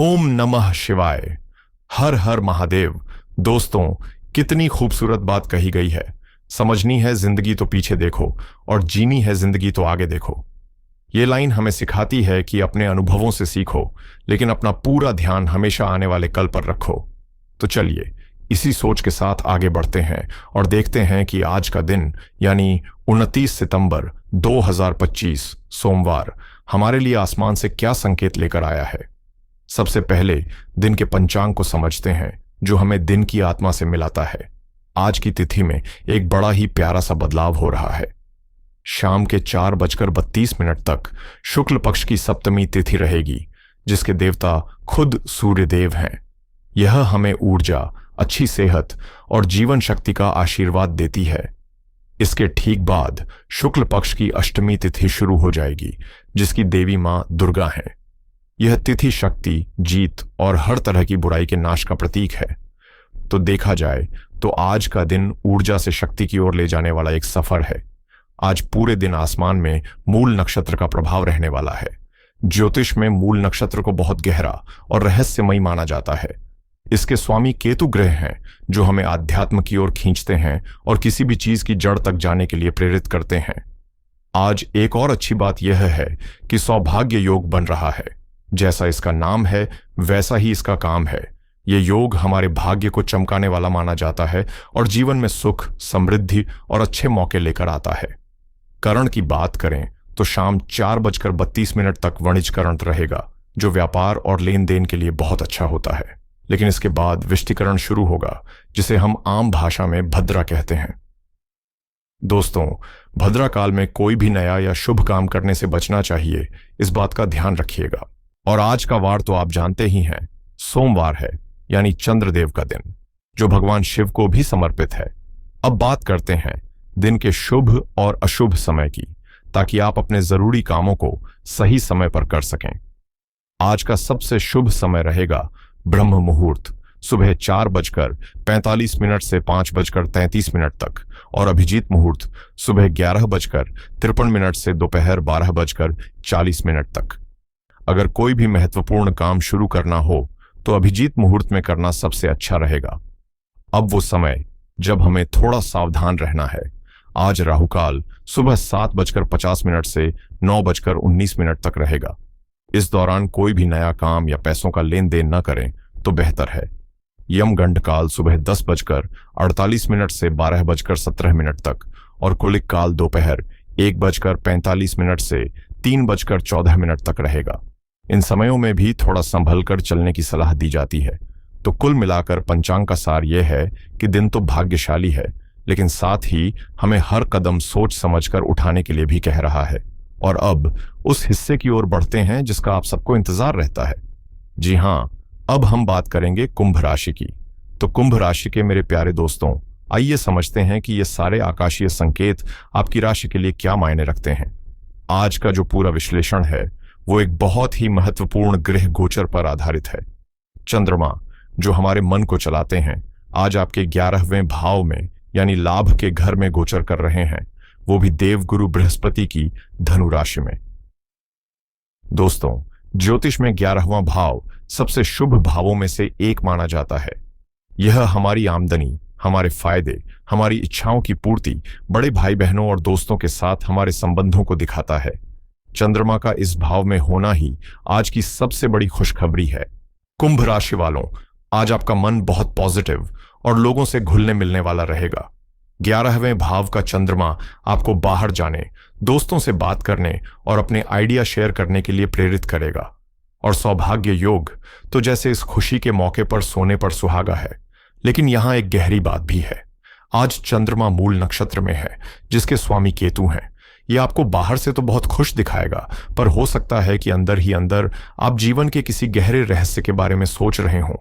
ओम नमः शिवाय। हर हर महादेव। दोस्तों, कितनी खूबसूरत बात कही गई है। समझनी है जिंदगी तो पीछे देखो, और जीनी है जिंदगी तो आगे देखो। ये लाइन हमें सिखाती है कि अपने अनुभवों से सीखो, लेकिन अपना पूरा ध्यान हमेशा आने वाले कल पर रखो। तो चलिए इसी सोच के साथ आगे बढ़ते हैं और देखते हैं कि आज का दिन यानी 29 सितंबर 2025 सोमवार हमारे लिए आसमान से क्या संकेत लेकर आया है। सबसे पहले दिन के पंचांग को समझते हैं, जो हमें दिन की आत्मा से मिलाता है। आज की तिथि में एक बड़ा ही प्यारा सा बदलाव हो रहा है। शाम के 4:32 तक शुक्ल पक्ष की सप्तमी तिथि रहेगी, जिसके देवता खुद सूर्य देव हैं। यह हमें ऊर्जा, अच्छी सेहत और जीवन शक्ति का आशीर्वाद देती है। इसके ठीक बाद शुक्ल पक्ष की अष्टमी तिथि शुरू हो जाएगी, जिसकी देवी मां दुर्गा हैं। यह तिथि शक्ति, जीत और हर तरह की बुराई के नाश का प्रतीक है। तो देखा जाए तो आज का दिन ऊर्जा से शक्ति की ओर ले जाने वाला एक सफर है। आज पूरे दिन आसमान में मूल नक्षत्र का प्रभाव रहने वाला है। ज्योतिष में मूल नक्षत्र को बहुत गहरा और रहस्यमयी माना जाता है। इसके स्वामी केतु ग्रह हैं, जो हमें आध्यात्म की ओर खींचते हैं और किसी भी चीज की जड़ तक जाने के लिए प्रेरित करते हैं। आज एक और अच्छी बात यह है कि सौभाग्य योग बन रहा है। जैसा इसका नाम है वैसा ही इसका काम है। ये योग हमारे भाग्य को चमकाने वाला माना जाता है और जीवन में सुख, समृद्धि और अच्छे मौके लेकर आता है। करण की बात करें तो शाम 4:32 तक वणिजकरण रहेगा, जो व्यापार और लेन देन के लिए बहुत अच्छा होता है। लेकिन इसके बाद विष्टिकरण शुरू होगा, जिसे हम आम भाषा में भद्रा कहते हैं। दोस्तों, भद्रा काल में कोई भी नया या शुभ काम करने से बचना चाहिए, इस बात का ध्यान रखिएगा। और आज का वार तो आप जानते ही हैं, सोमवार है, यानी चंद्रदेव का दिन, जो भगवान शिव को भी समर्पित है। अब बात करते हैं दिन के शुभ और अशुभ समय की, ताकि आप अपने जरूरी कामों को सही समय पर कर सकें। आज का सबसे शुभ समय रहेगा ब्रह्म मुहूर्त, सुबह 4:45 से 5:33 तक, और अभिजीत मुहूर्त सुबह 11:53 से दोपहर 12:40 तक। अगर कोई भी महत्वपूर्ण काम शुरू करना हो तो अभिजीत मुहूर्त में करना सबसे अच्छा रहेगा। अब वो समय जब हमें थोड़ा सावधान रहना है। आज राहुकाल सुबह 7:50 से 9:19 तक रहेगा। इस दौरान कोई भी नया काम या पैसों का लेन देन न करें तो बेहतर है। यमगंड काल सुबह 10:48 से 12:17 तक, और कुलिक काल दोपहर 1:45 से 3:14 तक रहेगा। इन समयों में भी थोड़ा संभल कर चलने की सलाह दी जाती है। तो कुल मिलाकर पंचांग का सार यह है कि दिन तो भाग्यशाली है, लेकिन साथ ही हमें हर कदम सोच समझकर उठाने के लिए भी कह रहा है। और अब उस हिस्से की ओर बढ़ते हैं जिसका आप सबको इंतजार रहता है। जी हाँ, अब हम बात करेंगे कुंभ राशि की। तो कुंभ राशि के मेरे प्यारे दोस्तों, आइए समझते हैं कि ये सारे आकाशीय संकेत आपकी राशि के लिए क्या मायने रखते हैं। आज का जो पूरा विश्लेषण है वो एक बहुत ही महत्वपूर्ण ग्रह गोचर पर आधारित है। चंद्रमा, जो हमारे मन को चलाते हैं, आज आपके 11वें भाव में यानी लाभ के घर में गोचर कर रहे हैं, वो भी देवगुरु बृहस्पति की धनु राशि में। दोस्तों, ज्योतिष में 11वां भाव सबसे शुभ भावों में से एक माना जाता है। यह हमारी आमदनी, हमारे फायदे, हमारी इच्छाओं की पूर्ति, बड़े भाई बहनों और दोस्तों के साथ हमारे संबंधों को दिखाता है। चंद्रमा का इस भाव में होना ही आज की सबसे बड़ी खुशखबरी है। कुंभ राशि वालों, आज आपका मन बहुत पॉजिटिव और लोगों से घुलने मिलने वाला रहेगा। 11वें भाव का चंद्रमा आपको बाहर जाने, दोस्तों से बात करने और अपने आइडिया शेयर करने के लिए प्रेरित करेगा। और सौभाग्य योग तो जैसे इस खुशी के मौके पर सोने पर सुहागा है। लेकिन यहां एक गहरी बात भी है। आज चंद्रमा मूल नक्षत्र में है, जिसके स्वामी केतु हैं। यह आपको बाहर से तो बहुत खुश दिखाएगा, पर हो सकता है कि अंदर ही अंदर आप जीवन के किसी गहरे रहस्य के बारे में सोच रहे हों।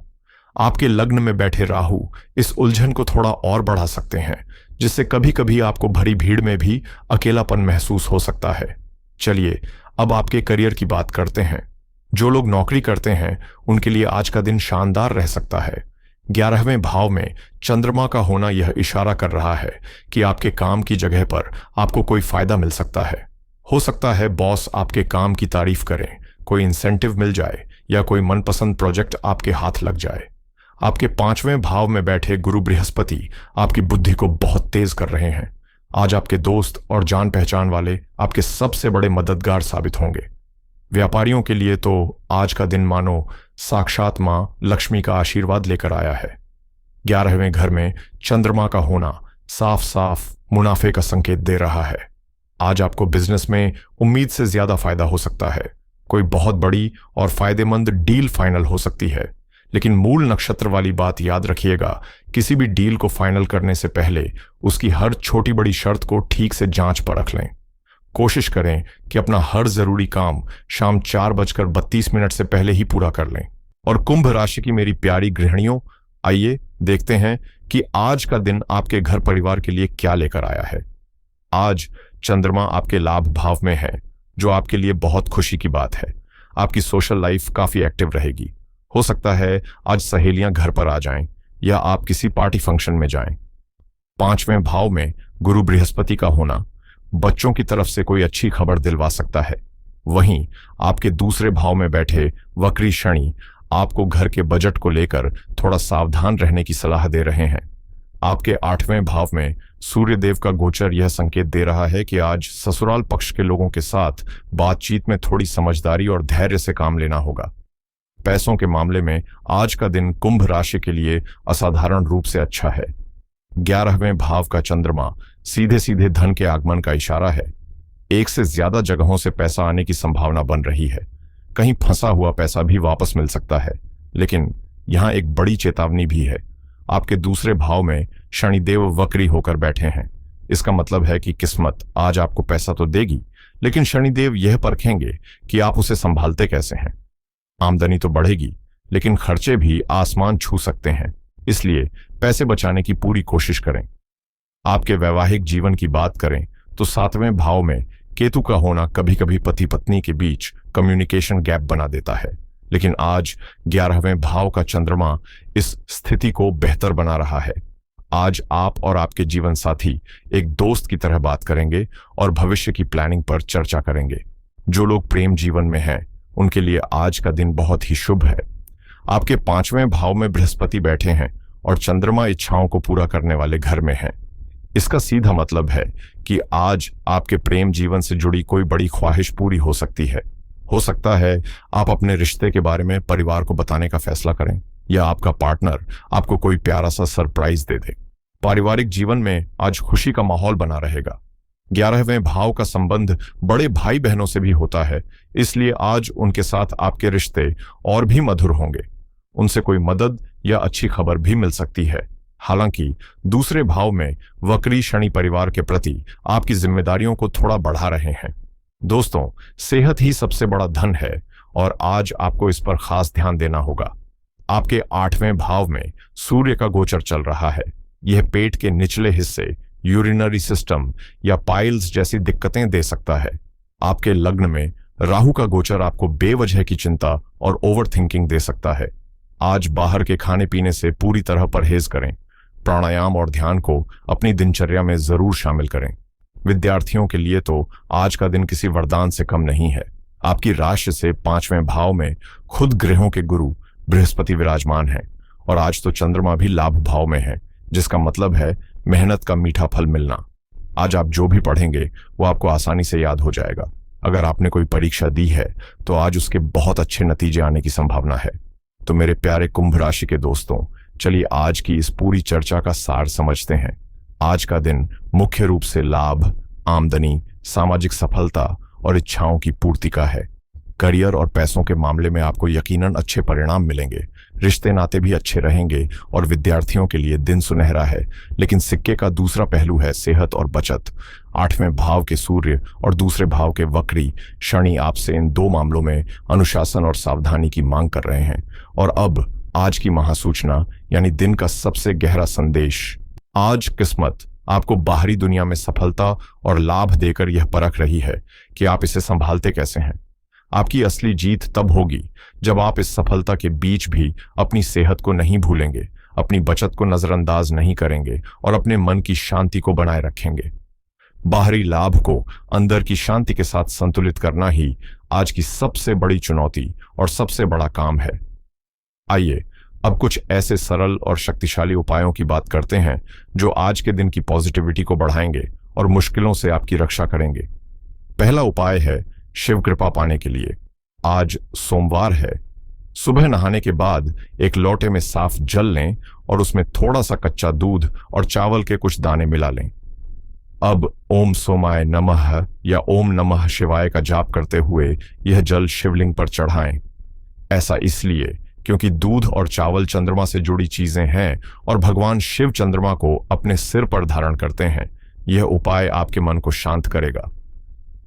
आपके लग्न में बैठे राहु इस उलझन को थोड़ा और बढ़ा सकते हैं, जिससे कभी कभी आपको भरी भीड़ में भी अकेलापन महसूस हो सकता है। चलिए अब आपके करियर की बात करते हैं। जो लोग नौकरी करते हैं उनके लिए आज का दिन शानदार रह सकता है। 11वें भाव में चंद्रमा का होना यह इशारा कर रहा है कि आपके काम की जगह पर आपको कोई फायदा मिल सकता है। हो सकता है बॉस आपके काम की तारीफ करें, कोई इंसेंटिव मिल जाए या कोई मनपसंद प्रोजेक्ट आपके हाथ लग जाए। आपके 5वें भाव में बैठे गुरु बृहस्पति आपकी बुद्धि को बहुत तेज कर रहे हैं। आज आपके दोस्त और जान पहचान वाले आपके सबसे बड़े मददगार साबित होंगे। व्यापारियों के लिए तो आज का दिन मानो साक्षात मां लक्ष्मी का आशीर्वाद लेकर आया है। 11वें घर में चंद्रमा का होना साफ साफ मुनाफे का संकेत दे रहा है। आज आपको बिजनेस में उम्मीद से ज्यादा फायदा हो सकता है। कोई बहुत बड़ी और फायदेमंद डील फाइनल हो सकती है, लेकिन मूल नक्षत्र वाली बात याद रखिएगा, किसी भी डील को फाइनल करने से पहले उसकी हर छोटी बड़ी शर्त को ठीक से जांच परख लें। कोशिश करें कि अपना हर जरूरी काम शाम 4:32 से पहले ही पूरा कर लें। और कुंभ राशि की मेरी प्यारी गृहिणियों, आइए देखते हैं कि आज का दिन आपके घर परिवार के लिए क्या लेकर आया है। आज चंद्रमा आपके लाभ भाव में है, जो आपके लिए बहुत खुशी की बात है। आपकी सोशल लाइफ काफी एक्टिव रहेगी। हो सकता है आज सहेलियां घर पर आ जाएं या आप किसी पार्टी फंक्शन में जाएं। 5वें भाव में गुरु बृहस्पति का होना बच्चों की तरफ से कोई अच्छी खबर दिलवा सकता है। वहीं आपके दूसरे भाव में बैठे वक्री शनि आपको घर के बजट को लेकर थोड़ा सावधान रहने की सलाह दे रहे हैं। आपके 8वें भाव में सूर्य देव का गोचर यह संकेत दे रहा है कि आज ससुराल पक्ष के लोगों के साथ बातचीत में थोड़ी समझदारी और धैर्य से काम लेना होगा। पैसों के मामले में आज का दिन कुंभ राशि के लिए असाधारण रूप से अच्छा है। 11वें भाव का चंद्रमा सीधे सीधे धन के आगमन का इशारा है। एक से ज्यादा जगहों से पैसा आने की संभावना बन रही है। कहीं फंसा हुआ पैसा भी वापस मिल सकता है, लेकिन यहां एक बड़ी चेतावनी भी है। आपके दूसरे भाव में शनिदेव वक्री होकर बैठे हैं। इसका मतलब है कि किस्मत आज आपको पैसा तो देगी, लेकिन शनिदेव यह परखेंगे कि आप उसे संभालते कैसे हैं। आमदनी तो बढ़ेगी, लेकिन खर्चे भी आसमान छू सकते हैं, इसलिए पैसे बचाने की पूरी कोशिश करें। आपके वैवाहिक जीवन की बात करें तो 7वें भाव में केतु का होना कभी कभी पति पत्नी के बीच कम्युनिकेशन गैप बना देता है, लेकिन आज 11वें भाव का चंद्रमा इस स्थिति को बेहतर बना रहा है। आज आप और आपके जीवन साथी एक दोस्त की तरह बात करेंगे और भविष्य की प्लानिंग पर चर्चा करेंगे। जो लोग प्रेम जीवन में हैं, उनके लिए आज का दिन बहुत ही शुभ है। आपके 5वें भाव में बृहस्पति बैठे हैं और चंद्रमा इच्छाओं को पूरा करने वाले घर में है। इसका सीधा मतलब है कि आज आपके प्रेम जीवन से जुड़ी कोई बड़ी ख्वाहिश पूरी हो सकती है। हो सकता है आप अपने रिश्ते के बारे में परिवार को बताने का फैसला करें, या आपका पार्टनर आपको कोई प्यारा सा सरप्राइज दे दे। पारिवारिक जीवन में आज खुशी का माहौल बना रहेगा। 11वें भाव का संबंध बड़े भाई बहनों से भी होता है, इसलिए आज उनके साथ आपके रिश्ते और भी मधुर होंगे। उनसे कोई मदद या अच्छी खबर भी मिल सकती है। हालांकि दूसरे भाव में वक्री शनि परिवार के प्रति आपकी जिम्मेदारियों को थोड़ा बढ़ा रहे हैं। दोस्तों, सेहत ही सबसे बड़ा धन है और आज आपको इस पर खास ध्यान देना होगा। आपके 8वें भाव में सूर्य का गोचर चल रहा है। यह पेट के निचले हिस्से, यूरिनरी सिस्टम या पाइल्स जैसी दिक्कतें दे सकता है। आपके लग्न में राहु का गोचर आपको बेवजह की चिंता और ओवर थिंकिंग दे सकता है। आज बाहर के खाने पीने से पूरी तरह परहेज करें। प्राणायाम और ध्यान को अपनी दिनचर्या में जरूर शामिल करें। विद्यार्थियों के लिए तो आज का दिन किसी वरदान से कम नहीं है। आपकी राशि से 5वें भाव में खुद ग्रहों के गुरु बृहस्पति विराजमान है और आज तो चंद्रमा भी लाभ भाव में है, जिसका मतलब है मेहनत का मीठा फल मिलना। आज आप जो भी पढ़ेंगे वो आपको आसानी से याद हो जाएगा। अगर आपने कोई परीक्षा दी है तो आज उसके बहुत अच्छे नतीजे आने की संभावना है। तो मेरे प्यारे कुंभ राशि के दोस्तों, चलिए आज की इस पूरी चर्चा का सार समझते हैं। आज का दिन मुख्य रूप से लाभ, आमदनी, सामाजिक सफलता और इच्छाओं की पूर्ति का है। करियर और पैसों के मामले में आपको यकीनन अच्छे परिणाम मिलेंगे। रिश्ते नाते भी अच्छे रहेंगे और विद्यार्थियों के लिए दिन सुनहरा है। लेकिन सिक्के का दूसरा पहलू है सेहत और बचत। 8वें भाव के सूर्य और दूसरे भाव के वक्री शनि आपसे इन दो मामलों में अनुशासन और सावधानी की मांग कर रहे हैं। और अब आज की महासूचना यानी दिन का सबसे गहरा संदेश। आज किस्मत आपको बाहरी दुनिया में सफलता और लाभ देकर यह परख रही है कि आप इसे संभालते कैसे हैं। आपकी असली जीत तब होगी जब आप इस सफलता के बीच भी अपनी सेहत को नहीं भूलेंगे, अपनी बचत को नजरअंदाज नहीं करेंगे और अपने मन की शांति को बनाए रखेंगे। बाहरी लाभ को अंदर की शांति के साथ संतुलित करना ही आज की सबसे बड़ी चुनौती और सबसे बड़ा काम है। आइए अब कुछ ऐसे सरल और शक्तिशाली उपायों की बात करते हैं जो आज के दिन की पॉजिटिविटी को बढ़ाएंगे और मुश्किलों से आपकी रक्षा करेंगे। पहला उपाय है शिव कृपा पाने के लिए। आज सोमवार है। सुबह नहाने के बाद एक लोटे में साफ जल लें और उसमें थोड़ा सा कच्चा दूध और चावल के कुछ दाने मिला लें। अब ओम सोमाय नमः या ओम नमः शिवाय का जाप करते हुए यह जल शिवलिंग पर चढ़ाएं। ऐसा इसलिए क्योंकि दूध और चावल चंद्रमा से जुड़ी चीजें हैं और भगवान शिव चंद्रमा को अपने सिर पर धारण करते हैं। यह उपाय आपके मन को शांत करेगा।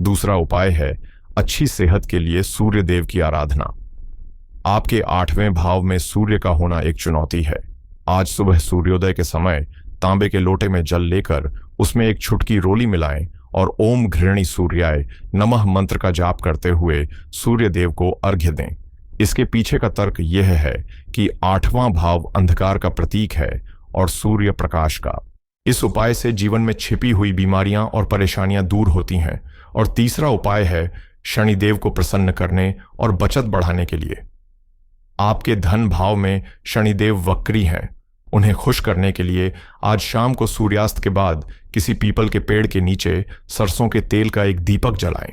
दूसरा उपाय है अच्छी सेहत के लिए सूर्य देव की आराधना। आपके 8वें भाव में सूर्य का होना एक चुनौती है। आज सुबह सूर्योदय के समय तांबे के लोटे में जल लेकर उसमें एक छुटकी रोली मिलाएं और ओम घृणी सूर्याय नमः मंत्र का जाप करते हुए सूर्य देव को अर्घ्य दें। इसके पीछे का तर्क यह है कि 8वां भाव अंधकार का प्रतीक है और सूर्य प्रकाश का। इस उपाय से जीवन में छिपी हुई बीमारियां और परेशानियां दूर होती हैं। और तीसरा उपाय है शनिदेव को प्रसन्न करने और बचत बढ़ाने के लिए। आपके धन भाव में शनिदेव वक्री हैं। उन्हें खुश करने के लिए आज शाम को सूर्यास्त के बाद किसी पीपल के पेड़ के नीचे सरसों के तेल का एक दीपक जलाएं।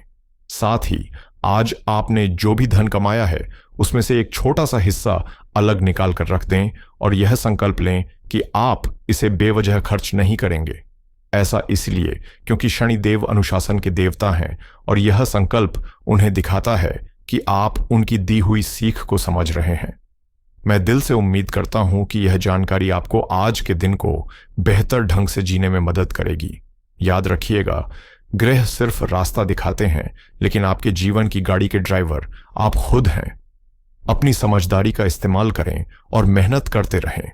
साथ ही आज आपने जो भी धन कमाया है उसमें से एक छोटा सा हिस्सा अलग निकाल कर रख दें और यह संकल्प लें कि आप इसे बेवजह खर्च नहीं करेंगे। ऐसा इसलिए क्योंकि शनिदेव अनुशासन के देवता हैं और यह संकल्प उन्हें दिखाता है कि आप उनकी दी हुई सीख को समझ रहे हैं। मैं दिल से उम्मीद करता हूं कि यह जानकारी आपको आज के दिन को बेहतर ढंग से जीने में मदद करेगी। याद रखिएगा, ग्रह सिर्फ रास्ता दिखाते हैं, लेकिन आपके जीवन की गाड़ी के ड्राइवर आप खुद हैं। अपनी समझदारी का इस्तेमाल करें और मेहनत करते रहें।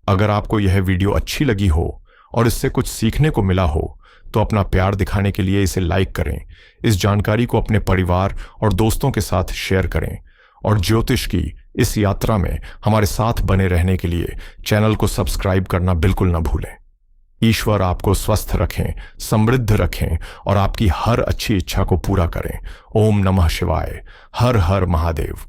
अगर आपको यह वीडियो अच्छी लगी हो और इससे कुछ सीखने को मिला हो तो अपना प्यार दिखाने के लिए इसे लाइक करें। इस जानकारी को अपने परिवार और दोस्तों के साथ शेयर करें और ज्योतिष की इस यात्रा में हमारे साथ बने रहने के लिए चैनल को सब्सक्राइब करना बिल्कुल न भूलें। ईश्वर आपको स्वस्थ रखें, समृद्ध रखें और आपकी हर अच्छी इच्छा को पूरा करें। ओम नमः शिवाय। हर हर महादेव।